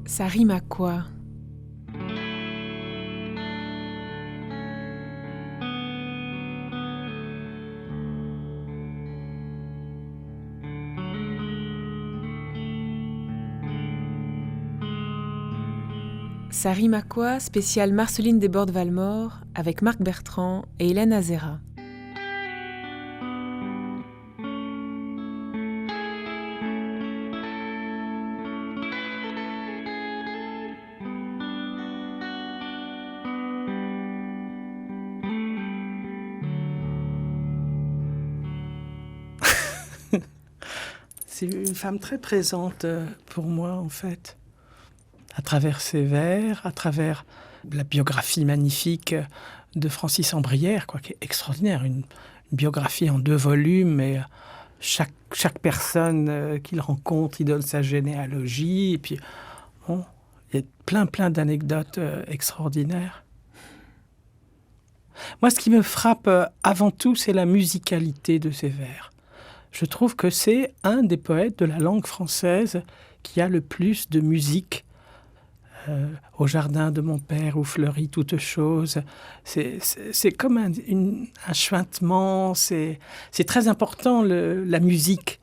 Ça rime à quoi? Ça rime à quoi? Spécial Marceline Desbordes-Valmore avec Marc Bertrand et Hélène Azera. C'est une femme très présente pour moi, en fait. À travers ses vers, à travers la biographie magnifique de Francis Ambrière, qui est extraordinaire. Une biographie en 2 volumes, et chaque personne qu'il rencontre, il donne sa généalogie. Et puis, bon, il y a plein d'anecdotes extraordinaires. Moi, ce qui me frappe avant tout, c'est la musicalité de ses vers. Je trouve que c'est un des poètes de la langue française qui a le plus de musique. Au jardin de mon père où fleurit toute chose. C'est comme un chuintement. C'est très important, la musique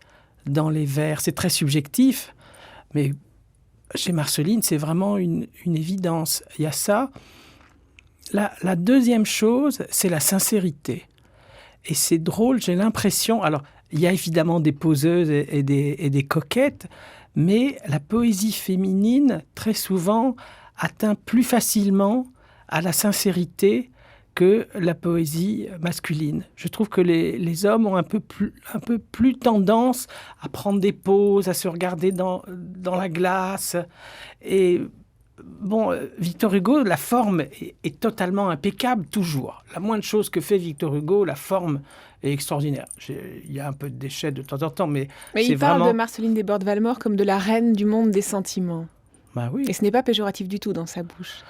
dans les vers. C'est très subjectif, mais chez Marceline, c'est vraiment une évidence. Il y a ça. La deuxième chose, c'est la sincérité. Et c'est drôle, j'ai l'impression... Alors, il y a évidemment des poseuses et des coquettes, mais la poésie féminine, très souvent, atteint plus facilement à la sincérité que la poésie masculine. Je trouve que les hommes ont un peu plus tendance à prendre des pauses, à se regarder dans la glace. Et bon, Victor Hugo, la forme est totalement impeccable, toujours. La moindre chose que fait Victor Hugo, la forme est extraordinaire. Il y a un peu de déchets de temps en temps, mais c'est il parle vraiment... de Marceline Desbordes-Valmore comme de la reine du monde des sentiments. Bah oui. Et ce n'est pas péjoratif du tout dans sa bouche.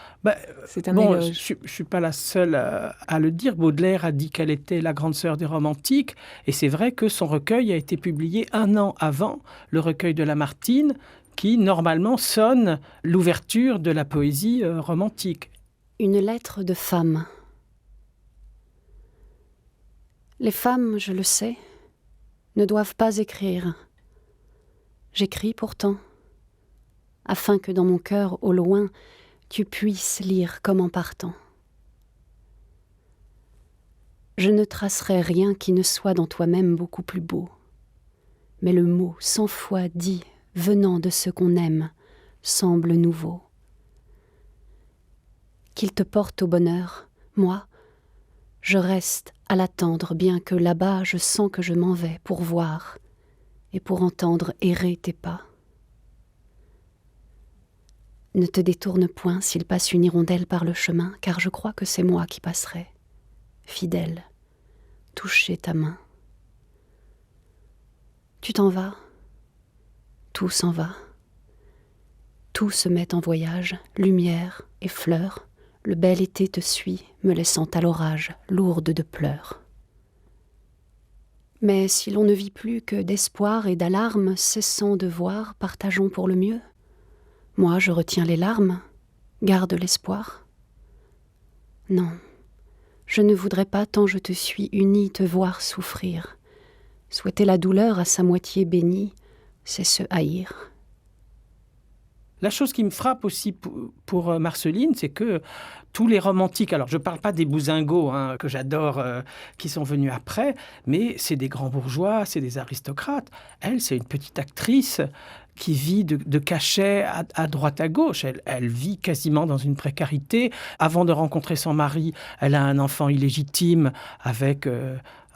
C'est un bon, éloge. Je ne suis pas la seule à le dire. Baudelaire a dit qu'elle était la grande sœur des romantiques. Et c'est vrai que son recueil a été publié 1 an avant le recueil de Lamartine, qui normalement sonne l'ouverture de la poésie romantique. Une lettre de femme. Les femmes, je le sais, ne doivent pas écrire. J'écris pourtant, afin que dans mon cœur, au loin, tu puisses lire comme en partant. Je ne tracerai rien qui ne soit dans toi-même beaucoup plus beau. Mais le mot 100 fois dit, venant de ce qu'on aime, semble nouveau. Qu'il te porte au bonheur, moi, je reste à l'attendre, bien que là-bas je sens que je m'en vais pour voir et pour entendre errer tes pas. Ne te détourne point s'il passe une hirondelle par le chemin, car je crois que c'est moi qui passerai, fidèle, toucher ta main. Tu t'en vas, tout s'en va, tout se met en voyage, lumière et fleurs. Le bel été te suit, me laissant à l'orage, lourde de pleurs. Mais si l'on ne vit plus que d'espoir et d'alarme, cessant de voir, partageons pour le mieux. Moi, je retiens les larmes, garde l'espoir. Non, je ne voudrais pas, tant je te suis unie, te voir souffrir. Souhaiter la douleur à sa moitié bénie, c'est se haïr. La chose qui me frappe aussi pour Marceline, c'est que tous les romantiques, alors je ne parle pas des bousingots que j'adore, qui sont venus après, mais c'est des grands bourgeois, c'est des aristocrates. Elle, c'est une petite actrice qui vit de cachets à droite à gauche. Elle vit quasiment dans une précarité. Avant de rencontrer son mari, elle a un enfant illégitime avec...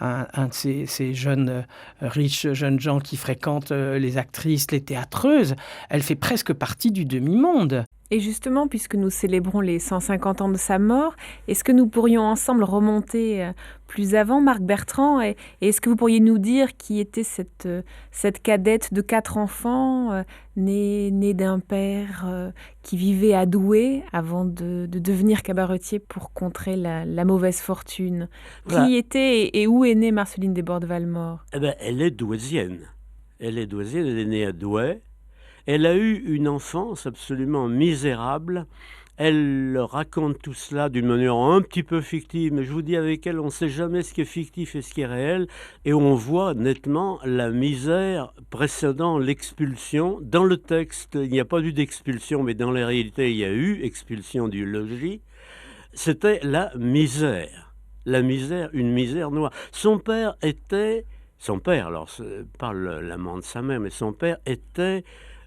un de ces jeunes riches jeunes gens qui fréquentent les actrices, les théâtreuses. Elle fait presque partie du demi-monde. Et justement, puisque nous célébrons les 150 ans de sa mort, est-ce que nous pourrions ensemble remonter plus avant, Marc Bertrand, et est-ce que vous pourriez nous dire qui était cette cadette de 4 enfants, née d'un père qui vivait à Douai avant de devenir cabaretier pour contrer la mauvaise fortune? Qui était et où est née Marceline Desbordes-Valmore? Elle est douaisienne. Elle est née à Douai. Elle a eu une enfance absolument misérable. Elle raconte tout cela d'une manière un petit peu fictive, mais je vous dis, avec elle, on ne sait jamais ce qui est fictif et ce qui est réel, et on voit nettement la misère précédant l'expulsion. Dans le texte, il n'y a pas eu d'expulsion, mais dans la réalité, il y a eu expulsion du logis. C'était la misère, une misère noire. Son père, alors pas l'amant de sa mère, mais son père était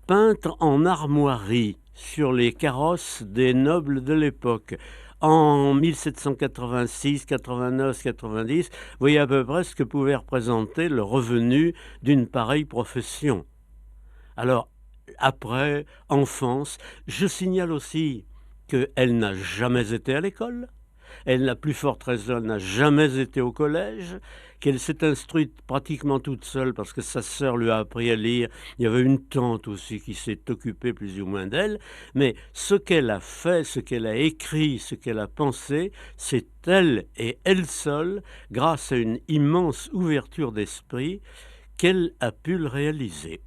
peintre en armoirie sur les carrosses des nobles de l'époque. En 1786, 89, 90, vous voyez à peu près ce que pouvait représenter le revenu d'une pareille profession. Alors, après, enfance, je signale aussi qu'elle n'a jamais été à l'école. Elle, la plus forte raison, n'a jamais été au collège, qu'elle s'est instruite pratiquement toute seule parce que sa sœur lui a appris à lire. Il y avait une tante aussi qui s'est occupée plus ou moins d'elle. Mais ce qu'elle a fait, ce qu'elle a écrit, ce qu'elle a pensé, c'est elle et elle seule, grâce à une immense ouverture d'esprit, qu'elle a pu le réaliser.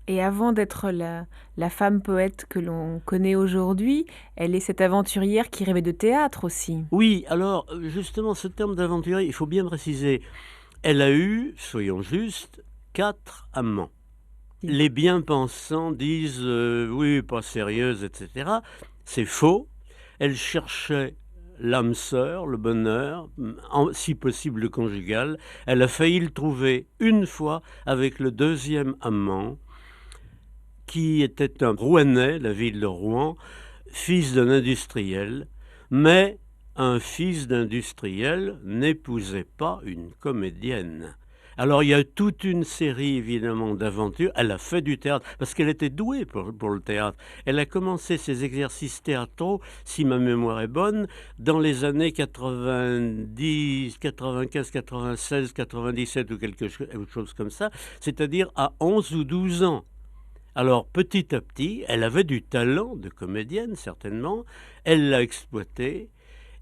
Et avant d'être la femme poète que l'on connaît aujourd'hui, elle est cette aventurière qui rêvait de théâtre aussi. Oui, alors justement, ce terme d'aventurier, il faut bien préciser. Elle a eu, soyons justes, 4 amants. Oui. Les bien-pensants disent oui, pas sérieuse, etc. C'est faux. Elle cherchait l'âme sœur, le bonheur, si possible le conjugal. Elle a failli le trouver une fois avec le 2e amant, qui était un Rouennais, la ville de Rouen, fils d'un industriel, mais un fils d'industriel n'épousait pas une comédienne. Alors il y a toute une série évidemment d'aventures. Elle a fait du théâtre parce qu'elle était douée pour le théâtre. Elle a commencé ses exercices théâtraux, si ma mémoire est bonne, dans les années 90, 95, 96, 97 ou quelque chose comme ça, c'est-à-dire à 11 ou 12 ans. Alors, petit à petit, elle avait du talent de comédienne, certainement. Elle l'a exploité.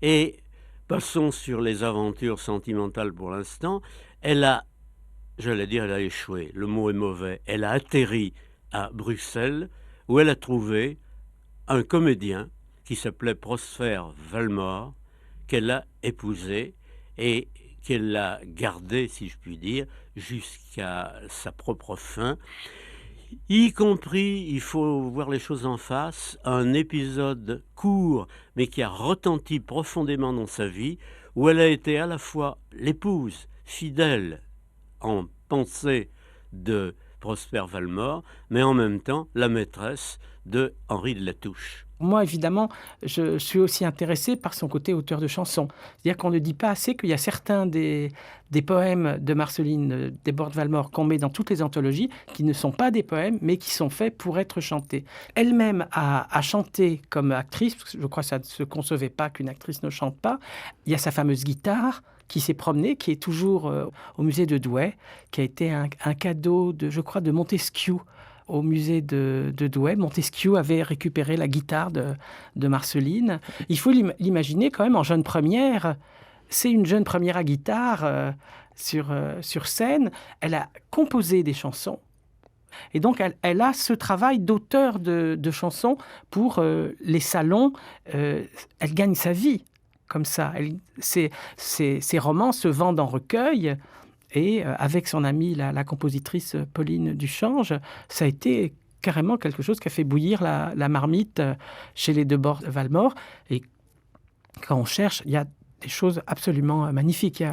Et passons sur les aventures sentimentales pour l'instant. Elle a échoué. Le mot est mauvais. Elle a atterri à Bruxelles, où elle a trouvé un comédien qui s'appelait Prosper Valmore, qu'elle a épousé et qu'elle a gardé, si je puis dire, jusqu'à sa propre fin. Y compris, il faut voir les choses en face, un épisode court, mais qui a retenti profondément dans sa vie, où elle a été à la fois l'épouse fidèle en pensée de Prosper Valmore, mais en même temps la maîtresse de Henri de Latouche. Moi, évidemment, je suis aussi intéressé par son côté auteur de chansons. C'est-à-dire qu'on ne dit pas assez qu'il y a certains des poèmes de Marceline Desbordes-Valmore qu'on met dans toutes les anthologies qui ne sont pas des poèmes, mais qui sont faits pour être chantés. Elle-même a chanté comme actrice, parce que je crois que ça ne se concevait pas qu'une actrice ne chante pas. Il y a sa fameuse guitare qui s'est promenée, qui est toujours au musée de Douai, qui a été un cadeau de Montesquieu, au musée de Douai. Montesquieu avait récupéré la guitare de Marceline. Il faut l'imaginer quand même en jeune première. C'est une jeune première à guitare sur scène. Elle a composé des chansons. Et donc, elle a ce travail d'auteur de chansons pour les salons. Elle gagne sa vie comme ça. Ses romans se vendent en recueil. Et avec son amie, la compositrice Pauline Duchange, ça a été carrément quelque chose qui a fait bouillir la marmite chez les Desbordes-Valmore. Et quand on cherche, il y a des choses absolument magnifiques. Il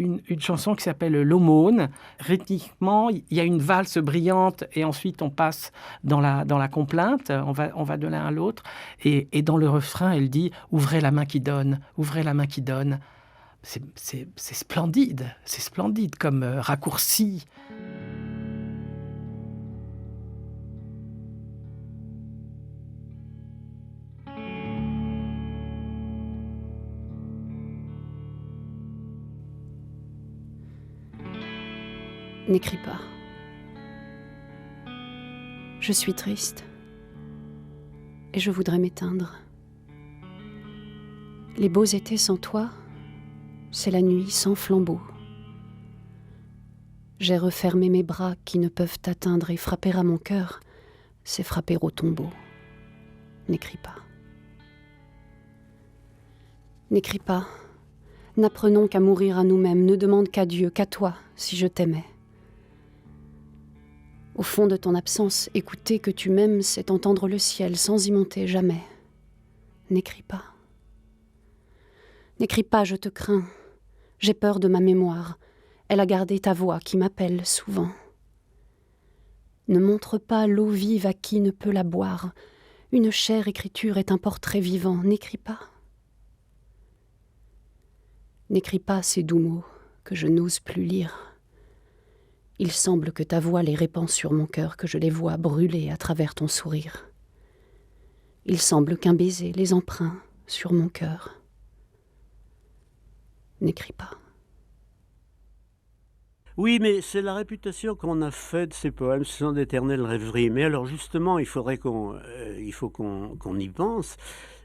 y a une chanson qui s'appelle L'Aumône. Rythmiquement, il y a une valse brillante et ensuite on passe dans la complainte. On va de l'un à l'autre. Et dans le refrain, elle dit « Ouvrez la main qui donne, ouvrez la main qui donne ». C'est splendide comme raccourci. N'écris pas. Je suis triste et je voudrais m'éteindre. Les beaux étés sans toi, c'est la nuit sans flambeau. J'ai refermé mes bras qui ne peuvent atteindre et frapper à mon cœur c'est frapper au tombeau. N'écris pas. N'écris pas. N'apprenons qu'à mourir à nous-mêmes. Ne demande qu'à Dieu, qu'à toi, si je t'aimais. Au fond de ton absence, écouter que tu m'aimes, c'est entendre le ciel sans y monter jamais. N'écris pas. N'écris pas, je te crains. J'ai peur de ma mémoire. Elle a gardé ta voix qui m'appelle souvent. Ne montre pas l'eau vive à qui ne peut la boire. Une chère écriture est un portrait vivant. N'écris pas. N'écris pas ces doux mots que je n'ose plus lire. Il semble que ta voix les répand sur mon cœur, que je les vois brûler à travers ton sourire. Il semble qu'un baiser les empreint sur mon cœur. N'écris pas. Oui, mais c'est la réputation qu'on a faite de ces poèmes, ce sont d'éternelles rêveries. Mais alors justement, il faut qu'on y pense.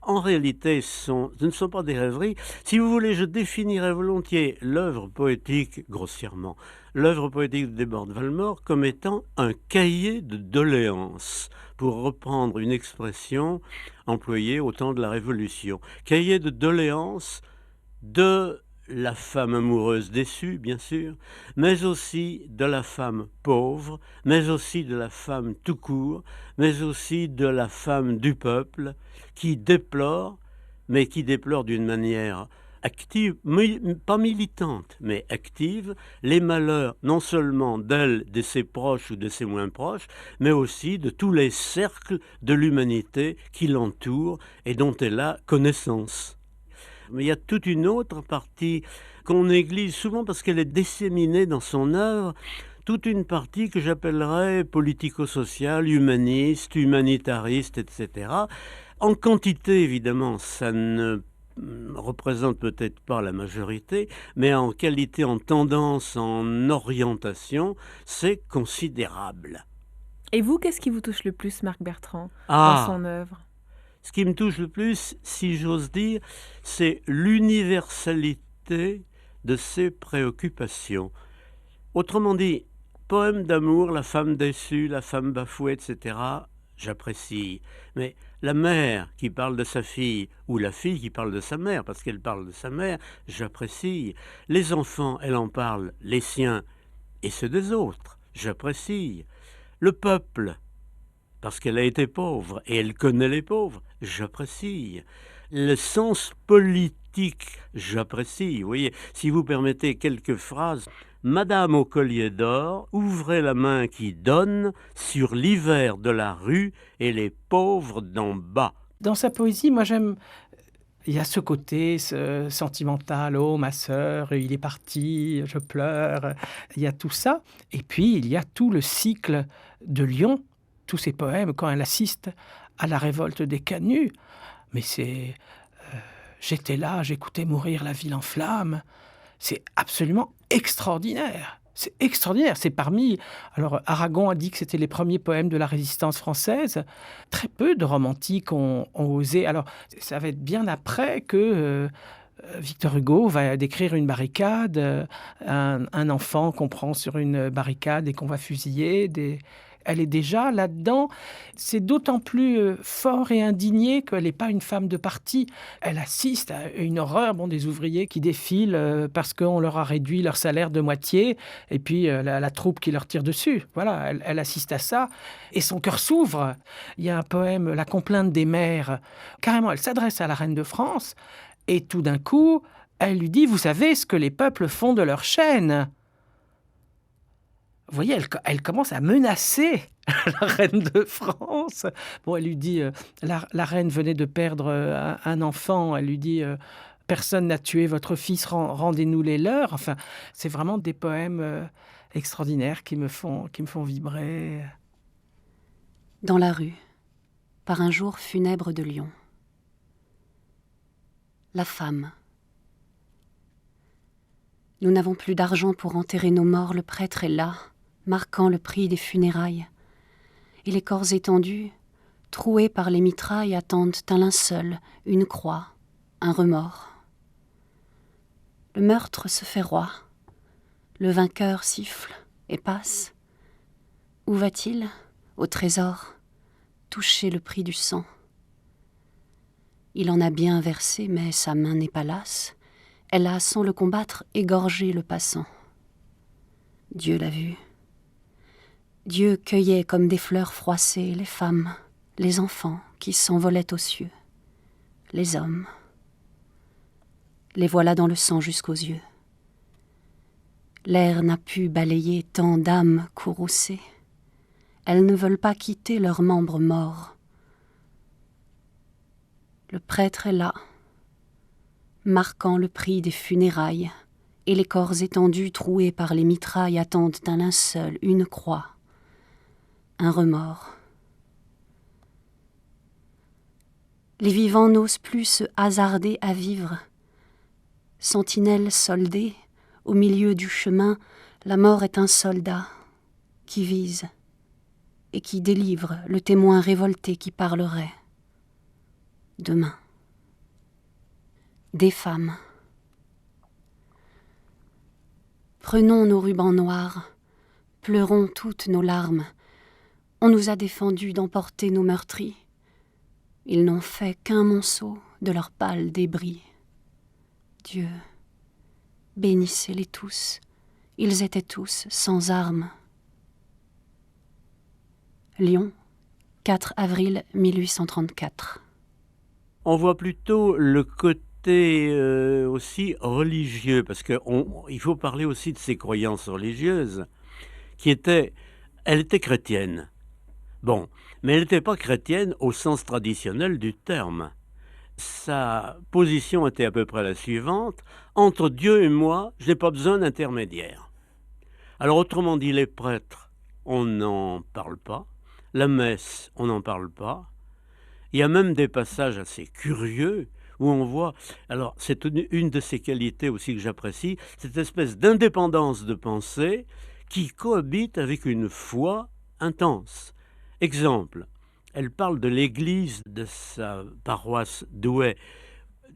En réalité, ce ne sont pas des rêveries. Si vous voulez, je définirais volontiers l'œuvre poétique, grossièrement, l'œuvre poétique de Desbordes-Valmore comme étant un cahier de doléances, pour reprendre une expression employée au temps de la Révolution. Cahier de doléances de la femme amoureuse déçue, bien sûr, mais aussi de la femme pauvre, mais aussi de la femme tout court, mais aussi de la femme du peuple, qui déplore, mais qui déplore d'une manière active, pas militante, mais active, les malheurs non seulement d'elle, de ses proches ou de ses moins proches, mais aussi de tous les cercles de l'humanité qui l'entourent et dont elle a connaissance. Mais il y a toute une autre partie qu'on néglige souvent parce qu'elle est disséminée dans son œuvre, toute une partie que j'appellerais politico-sociale, humaniste, humanitariste, etc. En quantité, évidemment, ça ne représente peut-être pas la majorité, mais en qualité, en tendance, en orientation, c'est considérable. Et vous, qu'est-ce qui vous touche le plus, Marc Bertrand, dans son œuvre ? Ce qui me touche le plus, si j'ose dire, c'est l'universalité de ses préoccupations. Autrement dit, poème d'amour, la femme déçue, la femme bafouée, etc., j'apprécie. Mais la mère qui parle de sa fille, ou la fille qui parle de sa mère, parce qu'elle parle de sa mère, j'apprécie. Les enfants, elle en parle, les siens et ceux des autres, j'apprécie. Le peuple, parce qu'elle a été pauvre et elle connaît les pauvres, j'apprécie. Le sens politique, j'apprécie. Vous voyez, si vous permettez quelques phrases, Madame au collier d'or, ouvrez la main qui donne sur l'hiver de la rue et les pauvres d'en bas. Dans sa poésie, moi j'aime... Il y a ce côté sentimental, oh ma sœur, il est parti, je pleure. Il y a tout ça. Et puis il y a tout le cycle de Lyon, tous ces poèmes, quand elle assiste à la révolte des Canuts. Mais c'est... j'étais là, j'écoutais mourir la ville en flammes. C'est absolument extraordinaire. C'est extraordinaire. C'est parmi... Alors, Aragon a dit que c'était les premiers poèmes de la Résistance française. Très peu de romantiques ont osé. Alors, ça va être bien après que... Victor Hugo va décrire une barricade, un enfant qu'on prend sur une barricade et qu'on va fusiller, elle est déjà là-dedans. C'est d'autant plus fort et indigné qu'elle n'est pas une femme de parti. Elle assiste à une horreur, des ouvriers qui défilent parce qu'on leur a réduit leur salaire de moitié, et puis la troupe qui leur tire dessus. Voilà, elle assiste à ça, et son cœur s'ouvre. Il y a un poème, La complainte des mères. Carrément, elle s'adresse à la reine de France, et tout d'un coup, elle lui dit « Vous savez ce que les peuples font de leur chaîne ?» Vous voyez, elle commence à menacer la reine de France. Elle lui dit, la reine venait de perdre un enfant, elle lui dit, personne n'a tué votre fils, rendez-nous les leurs. Enfin, c'est vraiment des poèmes extraordinaires qui me font vibrer. Dans la rue, par un jour funèbre de Lyon. La femme. Nous n'avons plus d'argent pour enterrer nos morts, le prêtre est là, marquant le prix des funérailles. Et les corps étendus, troués par les mitrailles, attendent un linceul, une croix, un remords. Le meurtre se fait roi. Le vainqueur siffle et passe. Où va-t-il ? Au trésor. toucher le prix du sang. Il en a bien versé, mais sa main n'est pas lasse. Elle a, sans le combattre, égorgé le passant. Dieu l'a vu. Dieu cueillait comme des fleurs froissées les femmes, les enfants qui s'envolaient aux cieux, les hommes. Les voilà dans le sang jusqu'aux yeux. L'air n'a pu balayer tant d'âmes courroucées. Elles ne veulent pas quitter leurs membres morts. Le prêtre est là, marquant le prix des funérailles, et les corps étendus troués par les mitrailles attendent un linceul, une croix, un remords. Les vivants n'osent plus se hasarder à vivre. Sentinelle soldée, au milieu du chemin, la mort est un soldat qui vise et qui délivre le témoin révolté qui parlerait demain. Des femmes. Prenons nos rubans noirs, pleurons toutes nos larmes. On nous a défendu d'emporter nos meurtris. Ils n'ont fait qu'un monceau de leurs pâles débris. Dieu, bénissez-les tous. Ils étaient tous sans armes. Lyon, 4 avril 1834. On voit plutôt le côté aussi religieux, parce qu'il faut parler aussi de ses croyances religieuses, elle était chrétienne. Bon, mais elle n'était pas chrétienne au sens traditionnel du terme. Sa position était à peu près la suivante: entre Dieu et moi, je n'ai pas besoin d'intermédiaire. Alors autrement dit, les prêtres, on n'en parle pas. La messe, on n'en parle pas. Il y a même des passages assez curieux où on voit, alors c'est une de ces qualités aussi que j'apprécie, cette espèce d'indépendance de pensée qui cohabite avec une foi intense. Exemple, elle parle de l'église de sa paroisse d'Ouai,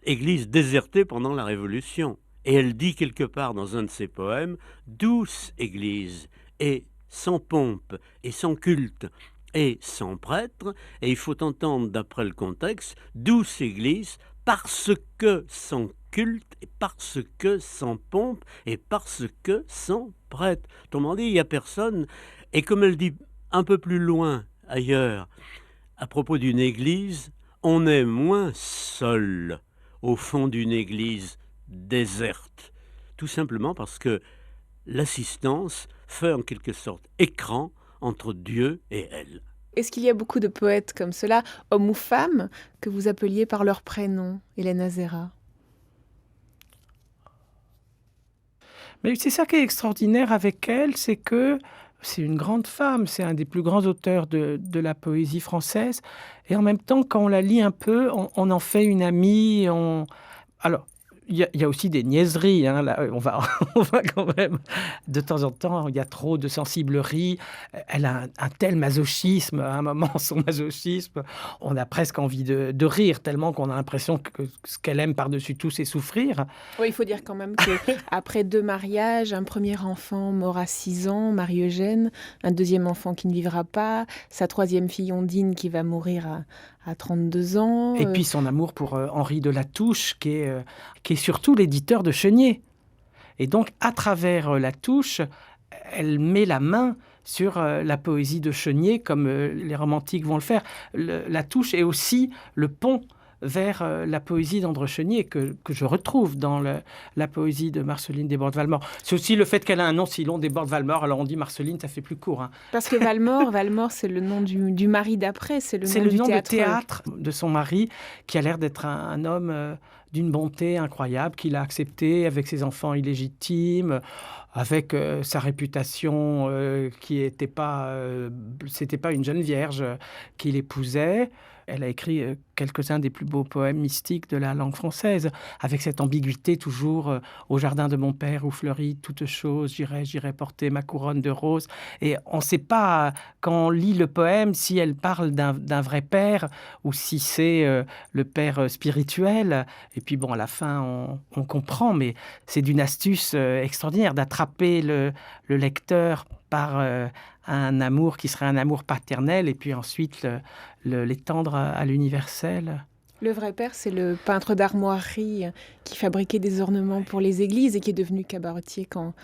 église désertée pendant la Révolution. Et elle dit quelque part dans un de ses poèmes, « Douce église, et sans pompe, et sans culte, et sans prêtre », et il faut entendre d'après le contexte, « Douce église, parce que sans culte, et parce que sans pompe, et parce que sans prêtre ». Autrement dit, il n'y a personne. Et comme elle dit un peu plus loin, ailleurs, à propos d'une église, on est moins seul au fond d'une église déserte, tout simplement parce que l'assistance fait en quelque sorte écran entre Dieu et elle. Est-ce qu'il y a beaucoup de poètes comme cela, hommes ou femmes, que vous appeliez par leur prénom, Hélène Azera? Mais c'est ça qui est extraordinaire avec elle, c'est que c'est une grande femme, c'est un des plus grands auteurs de la poésie française. Et en même temps, quand on la lit un peu, on en fait une amie. Alors, il y a aussi des niaiseries. Hein, là, on va quand même, de temps en temps, il y a trop de sensiblerie. Elle a un tel masochisme, à un moment, son masochisme, on a presque envie de rire, tellement qu'on a l'impression que ce qu'elle aime par-dessus tout, c'est souffrir. Oui, il faut dire quand même qu'après 2 mariages, un premier enfant mort à 6 ans, Marie-Eugène, un deuxième enfant qui ne vivra pas, sa 3e fille Ondine qui va mourir à 32 ans. Et puis son amour pour Henri de La Touche, qui est surtout l'éditeur de Chenier. Et donc, à travers La Touche, elle met la main sur la poésie de Chenier, comme les romantiques vont le faire. La Touche est aussi le pont vers la poésie d'André Chenier, que je retrouve dans la poésie de Marceline Desbordes-Valmore. C'est aussi le fait qu'elle a un nom si long, Desbordes-Valmore, alors on dit Marceline, ça fait plus court. Hein. Parce que Valmore, c'est le nom du mari d'après, c'est le nom de théâtre de son mari, qui a l'air d'être un homme d'une bonté incroyable, qu'il a accepté avec ses enfants illégitimes, avec sa réputation qui était pas... c'était pas une jeune vierge qu'il épousait. Elle a écrit quelques-uns des plus beaux poèmes mystiques de la langue française, avec cette ambiguïté toujours au jardin de mon père où fleurit toute chose, j'irai porter ma couronne de roses. Et on ne sait pas, quand on lit le poème, si elle parle d'un vrai père ou si c'est le père spirituel. Et puis bon, à la fin, on comprend, mais c'est d'une astuce extraordinaire d'attraper le lecteur par un amour qui serait un amour paternel et puis ensuite l'étendre à l'universel. Le vrai père, c'est le peintre d'armoiries qui fabriquait des ornements pour les églises et qui est devenu cabaretier quand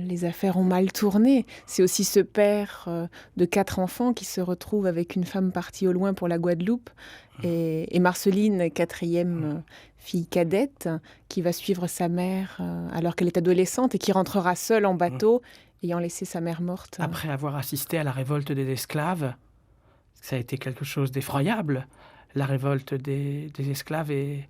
les affaires ont mal tourné. C'est aussi ce père de 4 enfants qui se retrouve avec une femme partie au loin pour la Guadeloupe et Marceline, 4e fille cadette, qui va suivre sa mère alors qu'elle est adolescente et qui rentrera seule en bateau, ayant laissé sa mère morte. Après avoir assisté à la révolte des esclaves, ça a été quelque chose d'effroyable, la révolte des esclaves et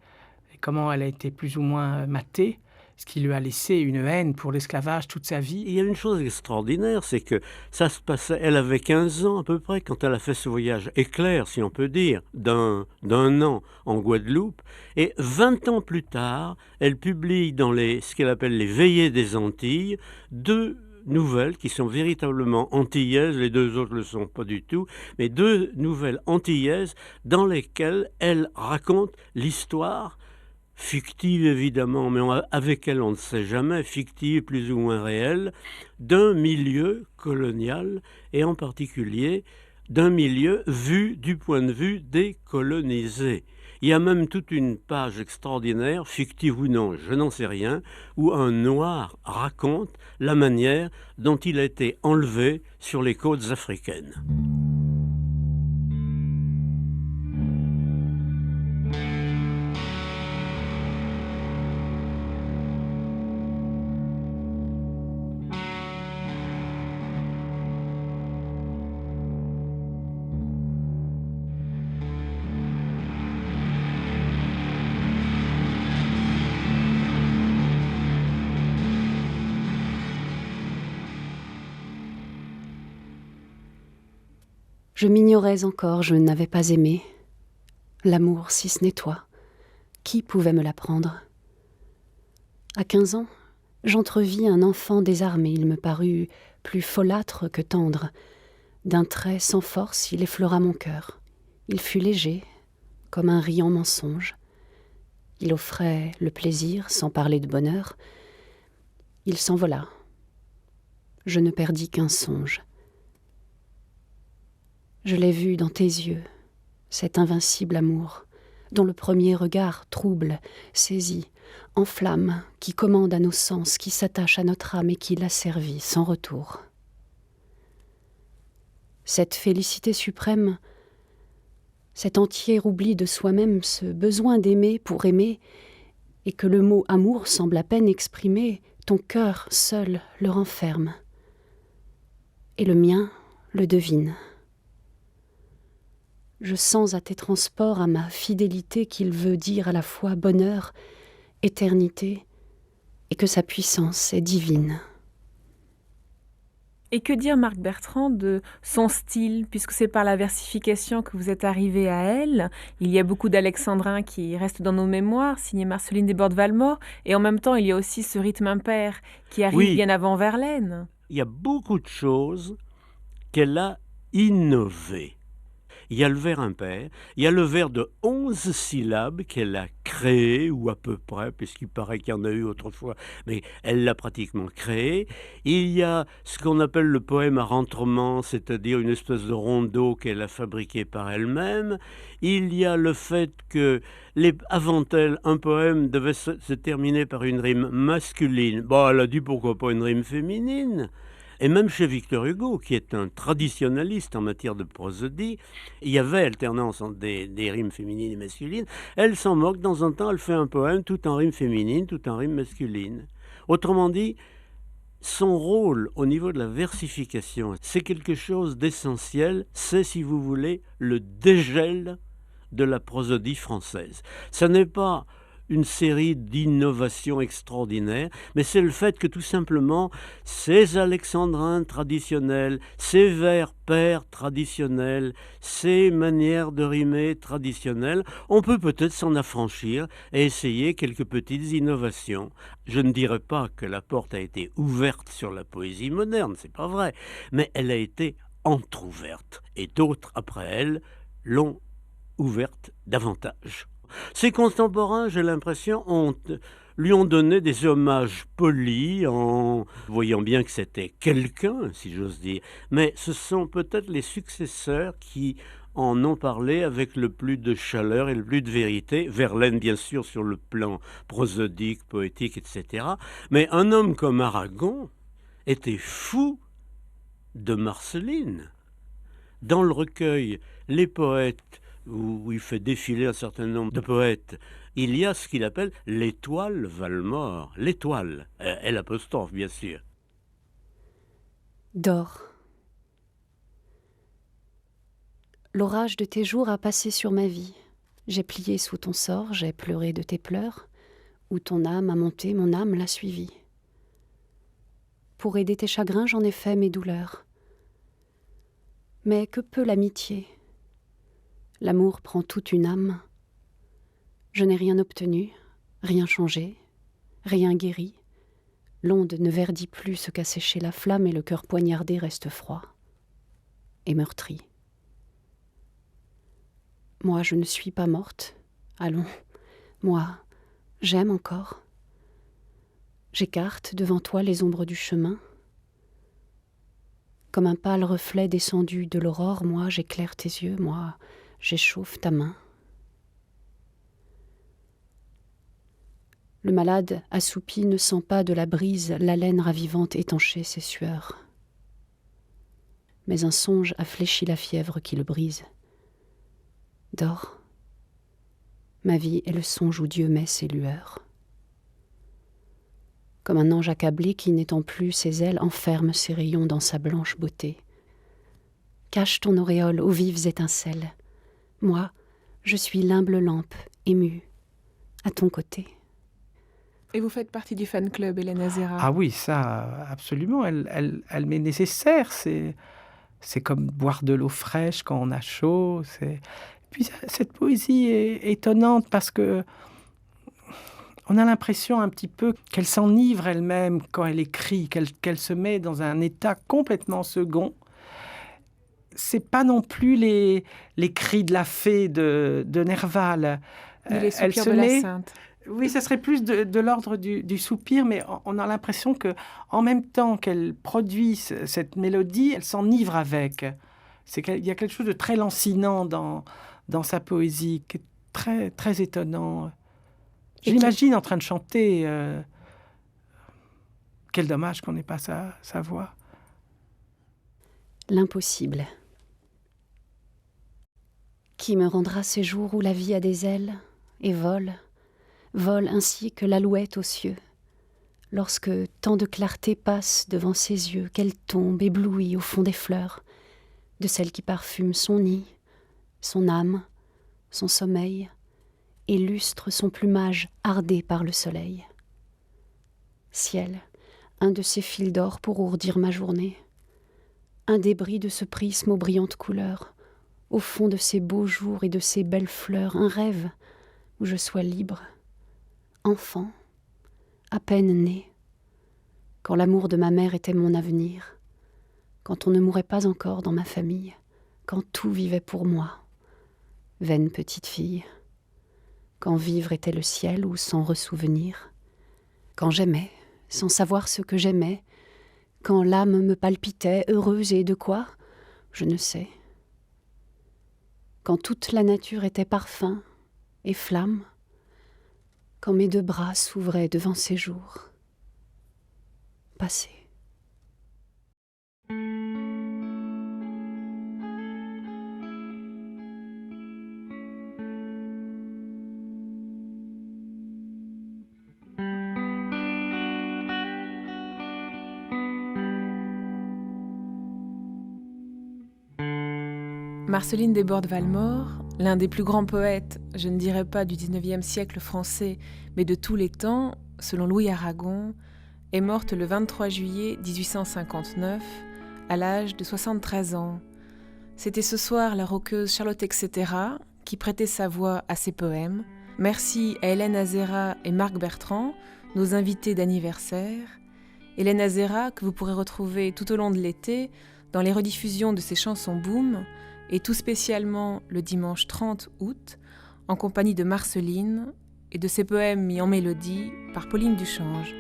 comment elle a été plus ou moins matée, ce qui lui a laissé une haine pour l'esclavage toute sa vie. Il y a une chose extraordinaire, c'est que ça se passait, elle avait 15 ans à peu près quand elle a fait ce voyage éclair, si on peut dire, d'un an en Guadeloupe. Et 20 ans plus tard, elle publie dans ce qu'elle appelle les Veillées des Antilles, 2 nouvelles qui sont véritablement antillaises, les 2 autres ne le sont pas du tout, mais 2 nouvelles antillaises dans lesquelles elle raconte l'histoire fictive évidemment, mais avec elle on ne sait jamais, fictive plus ou moins réelle, d'un milieu colonial et en particulier d'un milieu vu du point de vue des colonisés. Il y a même toute une page extraordinaire, fictive ou non, je n'en sais rien, où un noir raconte la manière dont il a été enlevé sur les côtes africaines. Je m'ignorais encore, je n'avais pas aimé. L'amour, si ce n'est toi, qui pouvait me l'apprendre ? À 15 ans, j'entrevis un enfant désarmé, il me parut plus folâtre que tendre. D'un trait sans force, il effleura mon cœur. Il fut léger, comme un riant mensonge. Il offrait le plaisir, sans parler de bonheur. Il s'envola. Je ne perdis qu'un songe. Je l'ai vu dans tes yeux, cet invincible amour, dont le premier regard trouble, saisit, enflamme, qui commande à nos sens, qui s'attache à notre âme et qui l'asservit sans retour. Cette félicité suprême, cet entier oubli de soi-même, ce besoin d'aimer pour aimer, et que le mot amour semble à peine exprimer, ton cœur seul le renferme, et le mien le devine. Je sens à tes transports, à ma fidélité, qu'il veut dire à la fois bonheur, éternité, et que sa puissance est divine. Et que dire, Marc Bertrand, de son style, puisque c'est par la versification que vous êtes arrivé à elle. Il y a beaucoup d'alexandrins qui restent dans nos mémoires, signé Marceline Desbordes-Valmore, et en même temps, il y a aussi ce rythme impair qui arrive bien avant Verlaine. Il y a beaucoup de choses qu'elle a innovées. Il y a le vers impair, il y a le vers de 11 syllabes qu'elle a créé, ou à peu près, puisqu'il paraît qu'il y en a eu autrefois, mais elle l'a pratiquement créé. Il y a ce qu'on appelle le poème à rentrement, c'est-à-dire une espèce de rondeau qu'elle a fabriqué par elle-même. Il y a le fait que, avant elle, un poème devait se terminer par une rime masculine. Bon, elle a dit pourquoi pas une rime féminine. Et même chez Victor Hugo, qui est un traditionnaliste en matière de prosodie, il y avait alternance entre des rimes féminines et masculines. Elle s'en moque, de temps en temps, elle fait un poème tout en rime féminine, tout en rime masculine. Autrement dit, son rôle au niveau de la versification, c'est quelque chose d'essentiel, c'est, si vous voulez, le dégel de la prosodie française. Ce n'est pas une série d'innovations extraordinaires, mais c'est le fait que tout simplement, ces alexandrins traditionnels, ces vers pairs traditionnels, ces manières de rimer traditionnelles, on peut peut-être s'en affranchir et essayer quelques petites innovations. Je ne dirais pas que la porte a été ouverte sur la poésie moderne, c'est pas vrai, mais elle a été entr'ouverte, et d'autres après elle l'ont ouverte davantage. Ses contemporains, j'ai l'impression, lui ont donné des hommages polis en voyant bien que c'était quelqu'un, si j'ose dire. Mais ce sont peut-être les successeurs qui en ont parlé avec le plus de chaleur et le plus de vérité. Verlaine, bien sûr, sur le plan prosodique, poétique, etc. Mais un homme comme Aragon était fou de Marceline. Dans le recueil Les poètes, où il fait défiler un certain nombre de poètes, il y a ce qu'il appelle l'étoile Valmore. L'étoile, L', bien sûr. Dors. L'orage de tes jours a passé sur ma vie. J'ai plié sous ton sort, j'ai pleuré de tes pleurs. Où ton âme a monté, mon âme l'a suivi. Pour aider tes chagrins, j'en ai fait mes douleurs. Mais que peut l'amitié ? L'amour prend toute une âme. Je n'ai rien obtenu, rien changé, rien guéri. L'onde ne verdit plus ce qu'a séché la flamme et le cœur poignardé reste froid et meurtri. Moi, je ne suis pas morte. Allons, moi, j'aime encore. J'écarte devant toi les ombres du chemin. Comme un pâle reflet descendu de l'aurore, moi, j'éclaire tes yeux, moi, j'échauffe ta main. Le malade, assoupi, ne sent pas de la brise l'haleine ravivante étancher ses sueurs. Mais un songe a fléchi la fièvre qui le brise. Dors. Ma vie est le songe où Dieu met ses lueurs. Comme un ange accablé qui, n'étend plus ses ailes, enferme ses rayons dans sa blanche beauté. Cache ton auréole aux vives étincelles. Moi, je suis l'humble lampe, émue, à ton côté. Et vous faites partie du fan club, Hélène Azéra? Ah oui, ça, absolument. Elle m'est nécessaire. C'est comme boire de l'eau fraîche quand on a chaud. Puis cette poésie est étonnante parce que on a l'impression un petit peu qu'elle s'enivre elle-même quand elle écrit, qu'elle se met dans un état complètement second. C'est pas non plus les cris de la fée de Nerval. Ni les soupirs de la sainte. Oui, ça serait plus de l'ordre du soupir, mais on a l'impression que, en même temps qu'elle produit cette mélodie, elle s'enivre avec. Il y a quelque chose de très lancinant dans sa poésie, qui est très, très étonnant. Je l'imagine en train de chanter. Quel dommage qu'on n'ait pas sa voix. L'impossible. Qui me rendra ces jours où la vie a des ailes et vole ainsi que l'alouette aux cieux, lorsque tant de clarté passe devant ses yeux, qu'elle tombe éblouie au fond des fleurs, de celle qui parfume son nid, son âme, son sommeil, et lustre son plumage hardé par le soleil. Ciel, un de ces fils d'or pour ourdir ma journée, un débris de ce prisme aux brillantes couleurs, au fond de ces beaux jours et de ces belles fleurs, un rêve où je sois libre, enfant, à peine né, quand l'amour de ma mère était mon avenir, quand on ne mourait pas encore dans ma famille, quand tout vivait pour moi, vaine petite fille, quand vivre était le ciel ou s'en ressouvenir, quand j'aimais, sans savoir ce que j'aimais, quand l'âme me palpitait, heureuse et de quoi, je ne sais, quand toute la nature était parfum et flamme, quand mes deux bras s'ouvraient devant ces jours passés. Marceline Desbordes-Valmore, l'un des plus grands poètes, je ne dirais pas du XIXe siècle français, mais de tous les temps, selon Louis Aragon, est morte le 23 juillet 1859, à l'âge de 73 ans. C'était ce soir la rockeuse Charlotte Etc. qui prêtait sa voix à ses poèmes. Merci à Hélène Azéra et Marc Bertrand, nos invités d'anniversaire. Hélène Azéra, que vous pourrez retrouver tout au long de l'été dans les rediffusions de ses chansons Boom, et tout spécialement le dimanche 30 août, en compagnie de Marceline et de ses poèmes mis en mélodie par Pauline Duchange.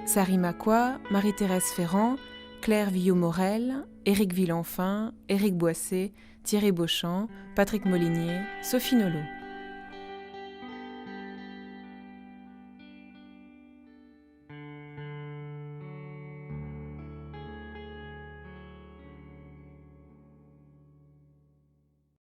Sari Makwa, Marie-Thérèse Ferrand, Claire Villot-Morel, Éric Villenfin, Éric Boissé, Thierry Beauchamp, Patrick Molinier, Sophie Nolot.